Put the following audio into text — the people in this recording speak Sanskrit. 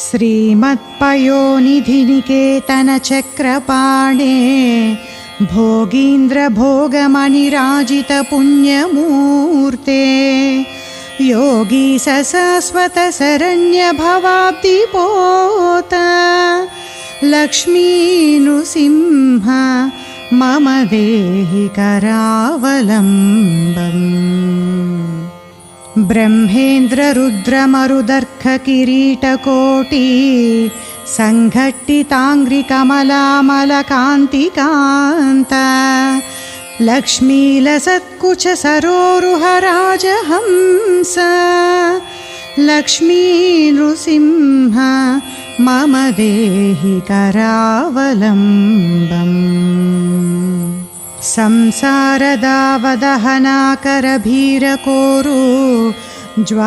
श्रीमत्पयोनिधिनिकेतनचक्रपाणे भोगीन्द्रभोगमणिराजितपुण्यमूर्ते योगी सशाश्वतशरण्यभवाब्धिपोत लक्ष्मीनृसिंह मम देहि करावलम्बम्। ब्रह्मेन्द्ररुद्रमरुदर्ककिरीटकोटि सङ्घट्टिताङ्घ्रिकमलामलकान्तिकान्त लक्ष्मीलसत्कुचसरोरुहराजहंस लक्ष्मीनृसिंह मम देहि करावलम्बम्। संसारदावदहनाकरभीरकोरु ज्वा